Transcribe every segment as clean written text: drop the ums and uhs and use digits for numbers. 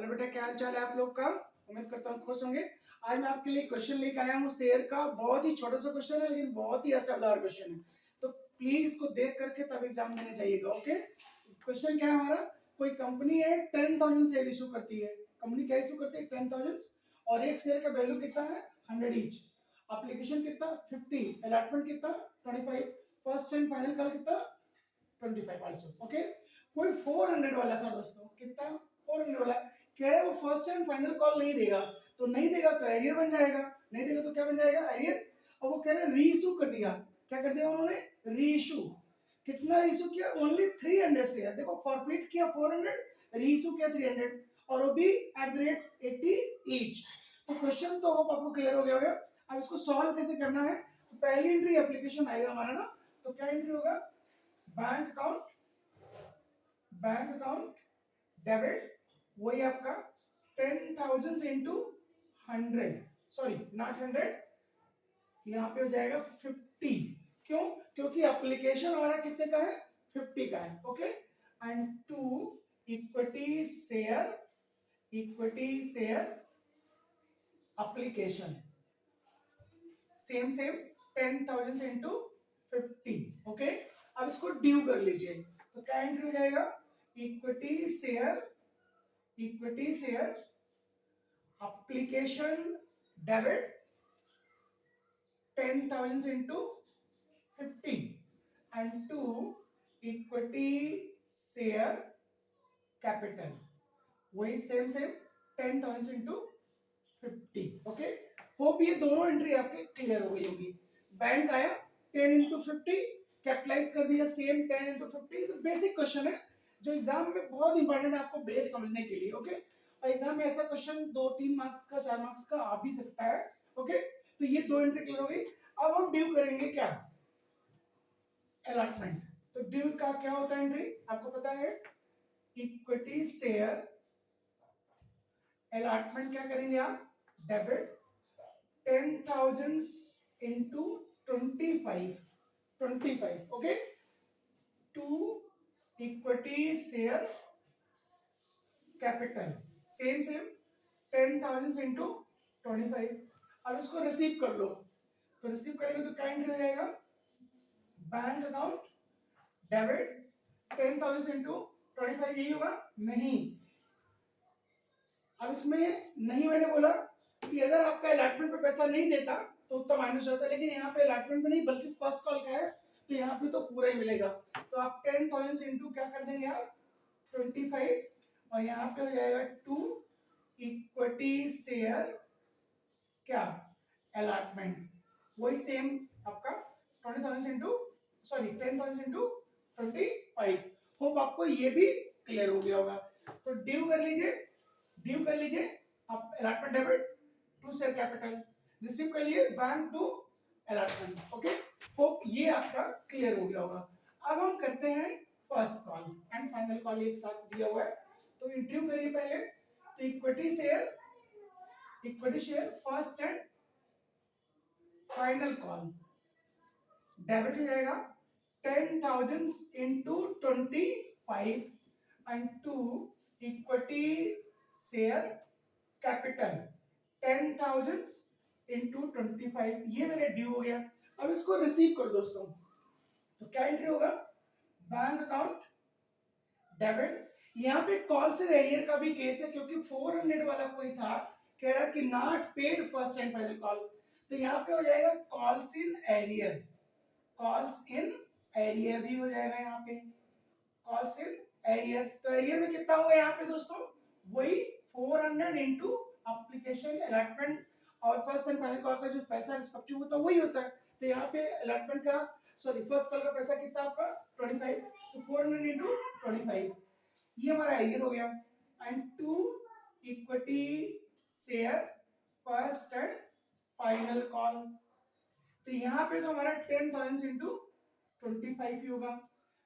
Hello बेटा, क्या हाल चाल है आप लोग का। उम्मीद करता हूँ खुश होंगे। आज मैं आपके लिए क्वेश्चन लेकर आया हूँ शेयर का। बहुत ही छोटा सा क्वेश्चन है लेकिन बहुत ही असरदार क्वेश्चन है, तो प्लीज इसको देख करके तब एग्जाम देने जाइएगा। ओके, क्वेश्चन क्या है हमारा। कोई कंपनी है 10,000 शेयर इशू करती है। कंपनी क्या इशू करती है? 10,000, और एक शेयर का वैल्यू कितना है? 100 ईच। एप्लीकेशन कितना? 50। अलॉटमेंट कितना? 25। फर्स्ट एंड फाइनल कॉल कितना? 25 आल्सो। ओके, कोई 400 वाला था दोस्तों। कितना? 400 वाला। कह रहा है वो फर्स्ट एंड फाइनल कॉल नहीं देगा, तो नहीं देगा तो एरियर बन जाएगा, नहीं देगा तो क्या बन जाएगा? एरियर। और वो कह रहे हैं रीइशू कर दिया। क्या कर दिया उन्होंने? रीइशू। कितना रीइशू किया? Only 300 share. देखो, फॉरफिट किया 400, रीइशू किया 300, और वो भी एट द रेट 80 ईच। तो क्वेश्चन तो होप आपको क्लियर हो गया होगा। अब इसको सॉल्व कैसे करना है? तो पहली एंट्री एप्लीकेशन आएगा हमारा ना, तो क्या एंट्री होगा? बैंक अकाउंट डेबिट, वही आपका 10,000 इंटू 100, सॉरी नॉट 100, यहाँ पे हो जाएगा 50। क्यों? क्योंकि एप्लीकेशन हमारा कितने का है? 50 का है। Okay, and to equity share, equity share application, same same 10,000 into 50। Okay, अब इसको ड्यू कर लीजिए, तो क्या एंट्री हो जाएगा? Equity share, equity share application debit 10,000 into 50 and to equity share capital, वही same same 10,000 into 50। Okay, hope ये दोनों एंट्री आपके क्लियर हो गई होगी। बैंक आया 10 इंटू 50, कैपिटलाइज कर दिया सेम 10 इंटू 50। तो बेसिक क्वेश्चन है जो एग्जाम में बहुत इंपॉर्टेंट है आपको बेस समझने के लिए। ओके, और एग्जाम में ऐसा क्वेश्चन 2-3 मार्क्स का, 4 मार्क्स का आ भी सकता है। ओके, तो ये दो एंट्री क्लियर हो गई। अब हम ड्यू करेंगे क्या? अलॉटमेंट। तो ड्यू का क्या होता है एंट्री? आपको पता है, इक्विटी शेयर अलॉटमेंट क्या करेंगे आप? Debit 10,000 into 25, okay, to equity share capital, same same 10,000 into 25। अब इसको रिसीव कर लो, तो रिसीव करेंगे तो क्या एंट्री हो जाएगा? बैंक अकाउंट डेबिट 10,000 इंटू 25, यही होगा? नहीं, अब इसमें नहीं, मैंने बोला कि अगर आपका अलॉटमेंट पे पैसा नहीं देता तो उतना माइनस होता है, लेकिन यहाँ पे अलॉटमेंट पे नहीं बल्कि फर्स्ट कॉल का है, तो यहाँ पे तो पूरा ही मिलेगा। तो आप 10,000 इंटू क्या कर देंगे आप? 25, और यहाँ पे हो जाएगा टू इक्विटी शेयर क्या? अलॉटमेंट, वही सेम आपका 20,000 इंटू, सॉरी 10,000 इंटू 25। होप आपको ये भी क्लियर हो गया होगा। तो ड्यू कर लीजिए, ड्यू कर लीजिए आप allotment debit to share capital, receive कर लिए bank to allotment. Okay, hope ये आपका क्लियर हो गया होगा। अब हम करते हैं first call and final call, एक साथ दिया हुआ है, तो ड्यू करिए पहले। तो equity share, equity share first and final call debit हो जाएगा 10,000 into 25 and to equity share capital 10,000 into 25, ये मेरे ड्यू हो गया। अब इसको रिसीव कर दोस्तों, तो क्या एंट्री होगा? बैंक अकाउंट डेबिट, यहाँ पे कॉल से एरियर का भी केस है क्योंकि 400 वाला कोई था, कह रहा कि not paid first and final call, तो यहाँ पे हो जाएगा calls in arrear, calls in arrear भी हो जाएगा यहाँ पे, कॉल्स इन एरियर। तो एरियर में कितना होगा यहाँ पे दोस्तों? वही 400 इंटू एप्लीकेशन अलॉटमेंट और फर्स्ट एंड फाइनल कॉल का जो पैसा रिस्पेक्टिव होता है वही होता है। तो यहाँ पे अलॉटमेंट का, सॉरी फर्स्ट कॉल का पैसा कितना आपका? 25, तो 400 इंटू 25, ये हमारा एरियर हो गया। And to equity share first and final call, तो यहाँ पे तो हमारा 10,000 इंटू 25 ही होगा।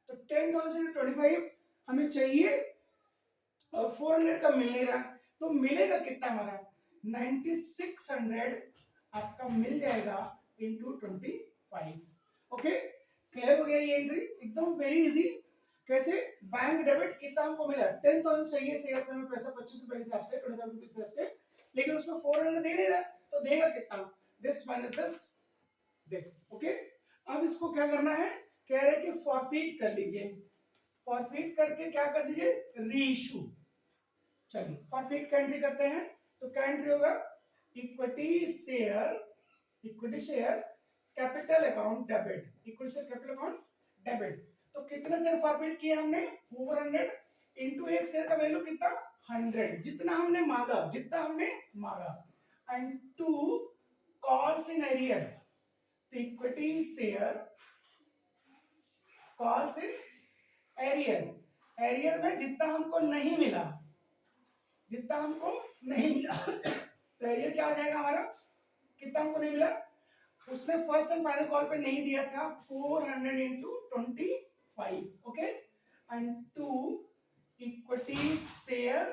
तो 10,000 इंटू 25 हमें चाहिए और 400 का मिल नहीं रहा, तो मिलेगा कितना हमारा? 9600 आपका मिल जाएगा इंटू 25। ओके, क्लियर हो गया ये एंट्री? एकदम वेरी इजी, कैसे? बैंक डेबिट कितना हमको मिला? 10,000 चाहिए शेयर पे, हमें पैसा 25 रुपए के हिसाब से, 25 रुपए के हिसाब से, लेकिन उसमें 400 दे नहीं रहा, तो देगा कितना? This minus this. ओके, अब इसको क्या करना है? कह रहे कि फॉरफिट कर लीजिए। फॉरफिट करके क्या कर दीजिए? रीइश्यू। चलिए फॉरफिट का एंट्री करते हैं। तो क्या एंट्री होगा? Equity share, equity share capital account debit, equity share capital account debit. तो कितने शेयर फॉरफिट किए हमने? 400 इंटू एक शेयर का वैल्यू कितना? 100, जितना हमने मांगा, जितना हमने मांगा। And to calls in arrear, तो equity share calls in arrear, arrear में जितना हमको नहीं मिला, जितना हमको नहीं मिला तो एरियर क्या हो जाएगा हमारा? कितना हमको नहीं मिला? उसने फर्स्ट एंड फाइनल कॉल पे नहीं दिया था, 400 into 25। Okay, and to equity share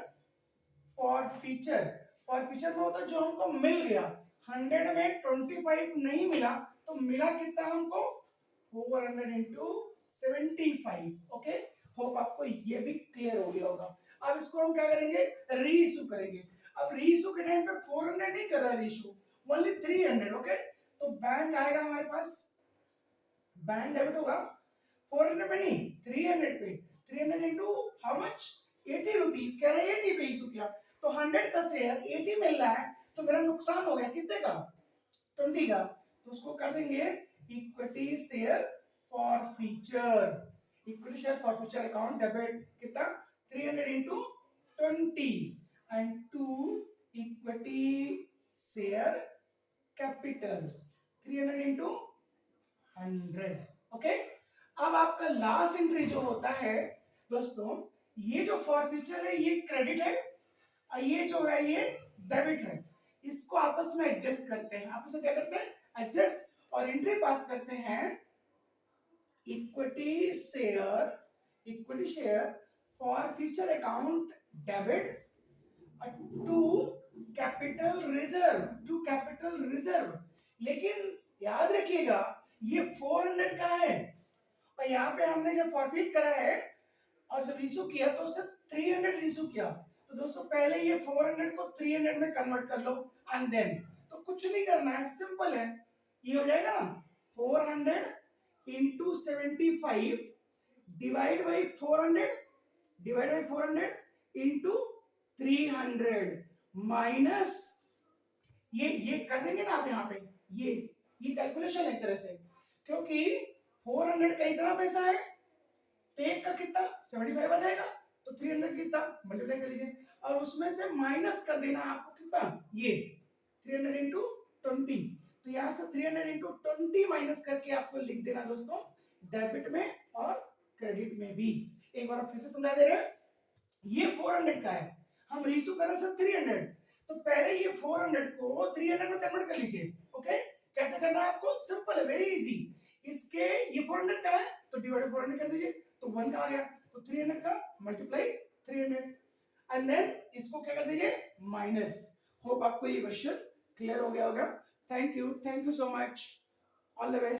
forfeiture, forfeiture में होता जो हमको मिल गया, 100 में 25 नहीं मिला, तो मिला कितना हमको? 400 इंटू 75। ओके, होप आपको ये भी क्लियर हो गया होगा। अब इसको हम क्या करेंगे? रीइश्यू करेंगे। अब रीइश्यू के टाइम पे 400 नहीं कर रहा है रीइश्यू, ओनली 300। ओके, तो बैंक आएगा हमारे पास, बैंक डेबिट होगा 400 पे नहीं 300 पे, 300 इंटू हाउ मच? 80 रुपीज। कह रहे हैं 80 पे इशू किया, तो 100 का शेयर 80 मिल रहा है, तो मेरा नुकसान हो गया कितने का? 20 का। तो उसको कर देंगे equity share forfeiture, equity share forfeiture account debit कितना? 300 into 20 and to equity share capital 300 into 100। Okay, अब आपका लास्ट एंट्री जो होता है दोस्तों, ये जो फॉर फीचर है ये क्रेडिट है, और ये जो है ये डेबिट है। इसको आपस में एडजस्ट करते हैं, आपस में क्या करते हैं? एडजस्ट, और एंट्री पास करते हैं equity share forfeiture account debit to capital reserve, to capital reserve. लेकिन याद रखिएगा ये 400 का है, और यहाँ पे हमने जब फॉरफिट करा है और जब इशू किया तो उससे 300 इशू किया, तो दोस्तों पहले ये 400 को 300 में कन्वर्ट कर लो, एंड देन तो कुछ नहीं करना है, सिंपल है, ये हो जाएगा ना 400 into 75 divide by 400, divide by 400 into 300 minus ये कर देंगे ना आप यहाँ पे, ये कैलकुलेशन एक तरह से, क्योंकि 400 का इतना पैसा है तो एक का कितना 75 आ जाएगा, तो 300 कितना मल्टीप्लाई कर लीजिए, और उसमें से माइनस कर देना आपको कितना? ये 300 इंटू 20, तो यहाँ से 300 इंटू 20 माइनस करके आपको लिख देना दोस्तों डेबिट में और क्रेडिट में भी। एक बार फिर से समझा दे रहे हैं, ये 400 का है, हम रीइश्यू कर रहे हैं 300, तो पहले ये 400 को 300 में कन्वर्ट कर लीजिए। ओके, कैसे करना है आपको? सिंपल है, वेरी इजी। इसके ये 400 का है तो डिवाइड 400 कर दीजिए, तो 1 का आ गया, तो 300 का मल्टीप्लाई 300, एंड देन इसको क्या कर दीजिए? माइनस। होप आपको ये क्वेश्चन क्लियर हो गया होगा। Thank you so much, all the best.